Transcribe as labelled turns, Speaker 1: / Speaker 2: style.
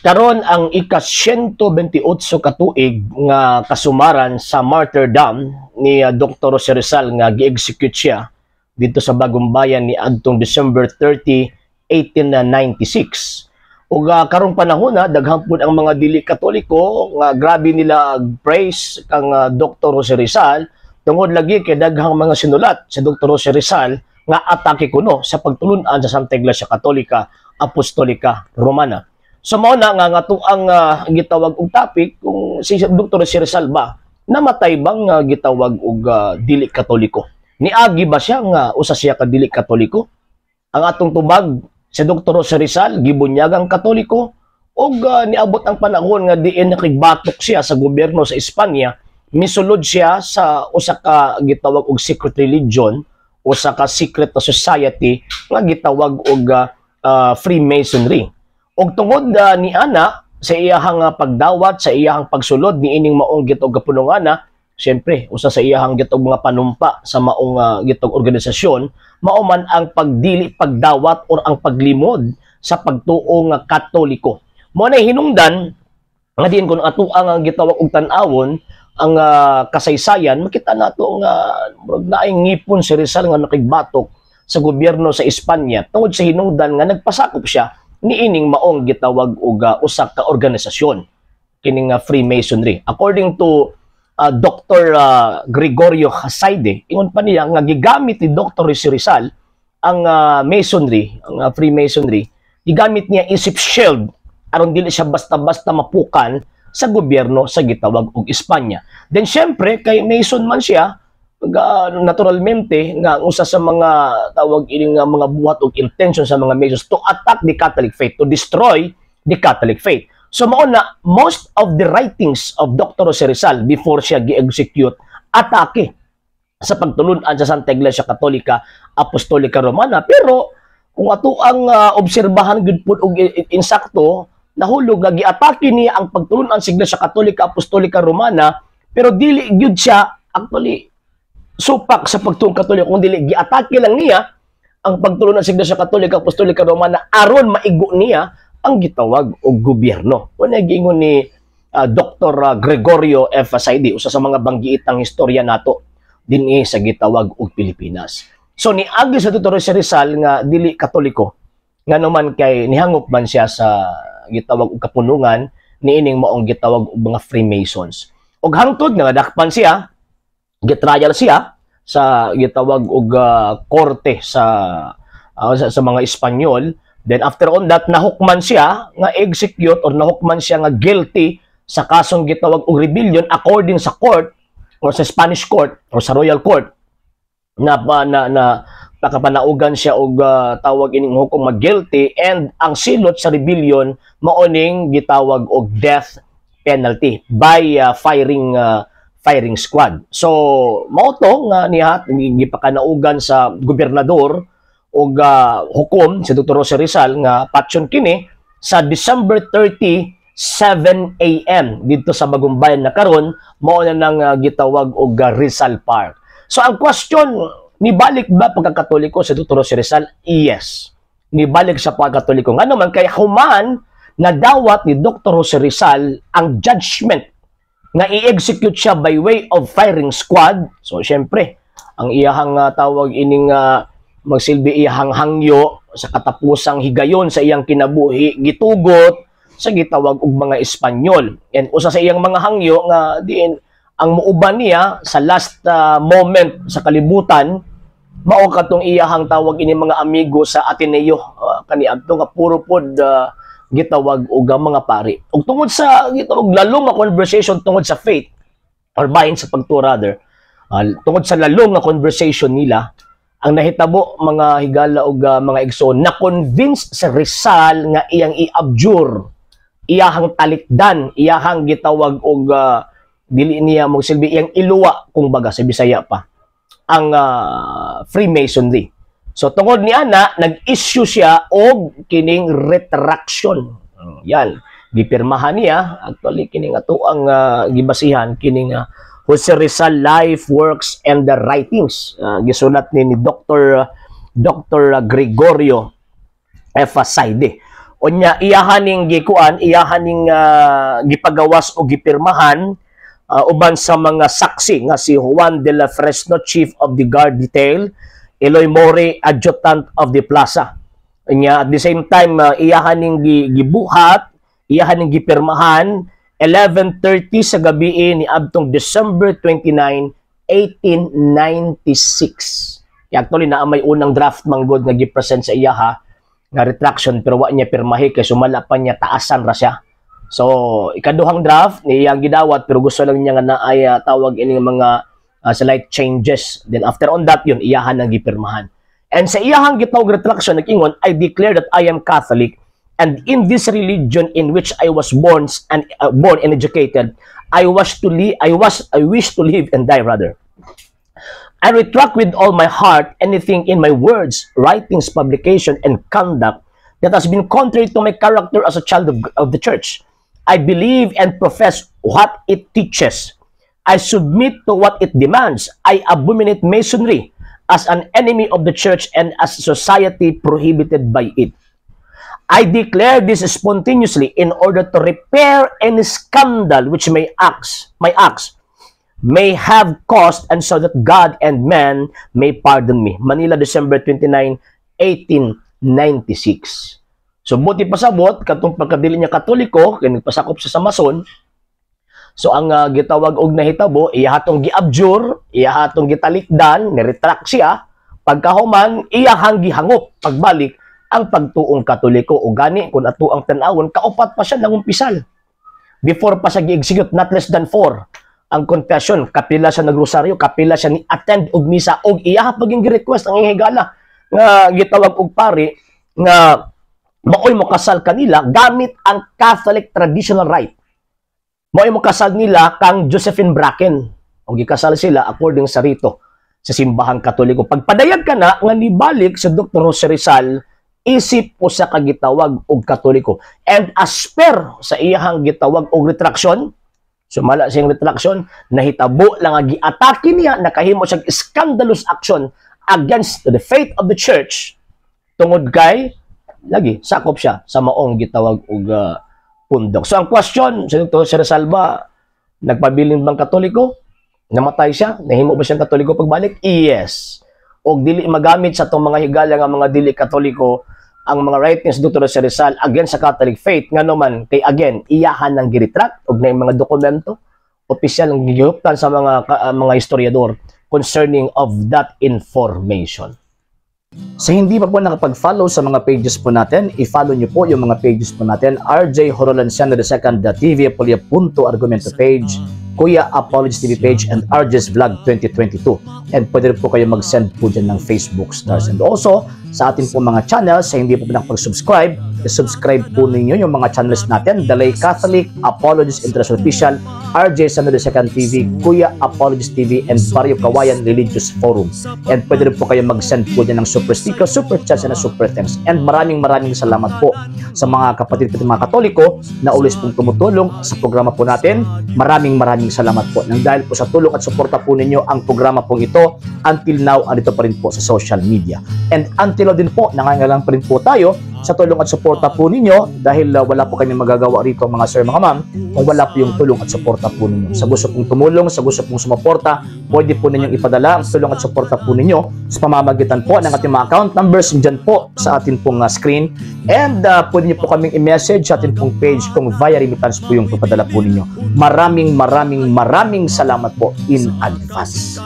Speaker 1: Karon ang ika-128 ka tuig nga kasumaran sa martyrdom ni Dr. Jose Rizal nga gi-execute siya dito sa Bagong Bayan ni adtong December 30, 1896. Ug karong panahon na daghang pud ang mga dili Katoliko nga grabe nila praise kang Dr. Jose Rizal tungod lagi kay daghang mga sinulat sa Dr. Jose Rizal nga atake kuno sa pagtulun-an sa Santa Iglesia Katolika Apostolika Romana. So mao na nga ang gitawag og topic kung si Dr. Jose Rizal ba namatay bang gitawag og dili Katoliko. Niagi ba siya nga usa siya ka dili Katoliko? Ang atong tubag si Dr. Jose Rizal gibunyagang Katoliko og niabot ang panahon nga diin nakigbatok siya sa gobyerno sa Espanya, misulod siya sa usa ka gitawag og secret religion, usa ka secret society nga gitawag og Freemasonry. Og tungod ni ana sa iyahang pagdawat, sa iyahang pagsulod ni ining maong gitog kapunungana, siyempre usa sa iyahang gitog mga panumpa sa maong gitog organisasyon, mao man ang pagdili pagdawat or ang paglimod sa pagtuo nga Katoliko. Mao na hinungdan nga diin kun ato ang gitawag og tan-awon ang kasaysayan, makita nato nga naay ngipon si Rizal nga nakigbatok sa gobyerno sa Espanya tungod sa hinungdan nga nagpasakop siya niining maong gitawag og usa ka organisasyon kining Freemasonry. According to Dr. Gregorio Hasaide, ingon pa niya nga gigamit ni Dr. Jose Rizal ang Masonry, ang Freemasonry, gigamit niya isip shield aron dili siya basta-basta mapukan sa gobyerno sa gitawag og Espanya. Then syempre kay Mason man siya, naturalmente nga usa sa mga tawag ining mga buhat og intention sa mga Masons to attack the Catholic faith, to destroy the Catholic faith. So mao na most of the writings of Dr. Jose Rizal before siya gi-execute atake sa pagtulun-an sa Santa Iglesia Katolika Apostolika Romana. Pero kung ato ang obserbahan gud pud og insakto, nahulog nga giatake niya ang pagtulun-an sa Iglesia Katolika Apostolika Romana, pero dili gyud siya actually supak sa pagtuong Katoliko, kung dili giatake lang niya ang pagtulungan sa Iglesia Katolika Apostolika Romana aron maigo niya ang gitawag og gobyerno. Una giingon ni Dr. Gregorio F. Hasaide, usa sa mga banggiitang istorya nato dinhi sa gitawag og Pilipinas. So niagi sa Dr. Jose Rizal nga dili Katoliko, nga naman kay nihangop man siya sa gitawag og kapunungan niining maong gitawag og mga Freemasons. Og hangtod nga dakpan siya, gitrial siya sa gitawag og korte sa mga Espanyol. Then after on that nahukman siya nga execute or nahukman siya nga guilty sa kasong gitawag og rebellion according sa court or sa Spanish court or sa royal court na nakapanaugan siya og tawag ining hukom nga guilty, and ang silot sa rebellion maoning gitawag og death penalty by firing squad. So mao to nga niya gipakanaugan sa gobernador og hukom si Dr. Jose Rizal nga patyon kini sa December 30, 7 AM dito sa Bagong Bayan na karon mao na nang gitawag og Rizal Park. So ang question, nibalik ba pagkakatoliko si Dr. Jose Rizal? Yes. Nibalik sa pagkakatoliko. Nga naman kay human na dawat ni Dr. Jose Rizal ang judgment nga i-execute siya by way of firing squad. So syempre ang iyahang tawag ining magsilbi iyahang hangyo sa katapusang higayon sa iyang kinabuhi gitugot sa gitawag og mga Espanyol. And usa sa iyang mga hangyo nga diin ang muuban niya sa last moment sa kalibutan, mao katong iyahang tawag ini mga amigo sa Ateneo kaniadto nga puro pod gitawag og mga pari. Ug tungod sa gitawag lalong nga conversation tungod sa faith or bahin sa pagtuo rather, tungod sa lalong nga conversation nila, ang nahitabo mga higala og mga igsoon na convince sa Rizal nga iyang i-abjure, iyahang talikdan, iyahang gitawag og dili niya mo silbi iyang iluwa kung baga sa Bisaya pa ang Freemasonry. So tungod ni ana nag-issue siya og kining retraction. Yan, gipirmahan niya actually kining ato ang gibasihan kining Jose Rizal Life, Works, and the Writings. Gisulat ni Dr. Gregorio F. Hasaide. Unya iyahaning gikuan, iyahaning gipagawas o gipirmahan uban sa mga saksi nga si Juan de la Fresno, Chief of the Guard Detail, Eloy More, Adjutant of the Plaza. Unya at the same time iyahaning gibuhat, iyahaning gipirmahan 11:30 sa gabi ni adtong December 29, 1896. Actually na may unang draft manggod nga gi-present sa iyaha nga retraction pero wa niya pirmahi kay sumala pa niya taasan ra siya. So ikaduhang draft niyang gidawat pero gusto lang niya nga naay tawag ining mga slight changes. Then after on that yun iyahan ang gipirmahan. And sa iyahang gitawag retraction nag-ingon, I declare that I am Catholic and in this religion in which I was born and educated, I wish to live and die rather. I retract with all my heart anything in my words, writings, publication, and conduct that has been contrary to my character as a child of the church. I believe and profess what it teaches. I submit to what it demands. I abominate masonry as an enemy of the church and as society prohibited by it. I declare this spontaneously in order to repair any scandal which my acts may have caused and so that God and man may pardon me. Manila, December 29, 1896. So, buti pasabot, katong pagkadili niya Katoliko, kaya nagpasakop sa Mason. So, ang gitawag og nahitabo, iyahatong giabjure, iyahatong gitalikdan, niretract siya, pagkahuman, iyahang gihangop, pagbalik, ang pagtuong Katoliko o gani, kung ato ang tanawon, kaupat pa siya nangumpisal. Before pa siya gi-execute, not less than 4. Ang confession, kapila siya nagrosaryo, kapila siya ni attend og misa og iya paging request ang higala nga gitawag og pari nga maoy mo kasal kanila gamit ang Catholic traditional rite. Maoy mo kasal nila kang Josephine Bracken og gikasal sila according sa rito sa simbahang Katoliko. Pagpadayag ka na nga nibalik sa Dr. Jose Rizal isip po sa kagitawag og Katoliko. And as per sa iyang gitawag og retraction, sumala siyang retraction, nahitabo lang nga giatake niya, nakahimo siyang scandalous action against the faith of the church. Tungod kay, lagi, sakop siya sa maong gitawag og pundok. So ang question, sa Dr. Rizal ba, nagpabiling bang Katoliko? Namatay siya? Nahimo ba siyang Katoliko pagbalik? Yes. O dili magamit sa itong mga higala nga mga dili Katoliko ang mga writings Dr. Jose Rizal against sa Catholic faith nga naman kay again iyahan ng giretract og na mga dokumento opisyal ng gihuptan sa mga historiador concerning of that information. Sa hindi pa po nakapag-follow sa mga pages po natin, i-follow nyo po yung mga pages po natin, RJ Horolanciano II TV Apolia Punto Argumento page, Kuya Apologist TV page, and RJ's Vlog 2022. And pwede rin po kayo mag-send po dyan ng Facebook stars. And also, sa atin po mga channels, sa hindi po nakapag-subscribe, subscribe po ninyo yung mga channels natin, Dalay Catholic, Apologist International Official, RJ Sano II TV, Kuya Apologist TV, and Barrio Kawayan Religious Forum. And pwede rin po kayo mag-send po dyan ng super sticker, super chats, and super thanks. And maraming salamat po sa mga kapatid mga Katoliko na always pong tumutulong sa programa po natin. Maraming salamat po. Nang dahil po sa tulong at suporta po ninyo, ang programa pong ito, until now, andito pa rin po sa social media. And until now din po, nangangailangan pa rin po tayo sa tulong at suporta po ninyo dahil wala po kami magagawa rito mga sir, mga ma'am, kung wala po yung tulong at suporta po ninyo. Sa gusto pong tumulong, sa gusto pong sumuporta, pwede po ninyong ipadala ang tulong at suporta po ninyo sa pamamagitan po ng ating mga account numbers dyan po sa ating pong screen. And pwede nyo po kaming i-message sa ating pong page kung via remittance po yung ipadala po ninyo. Maraming salamat po in advance.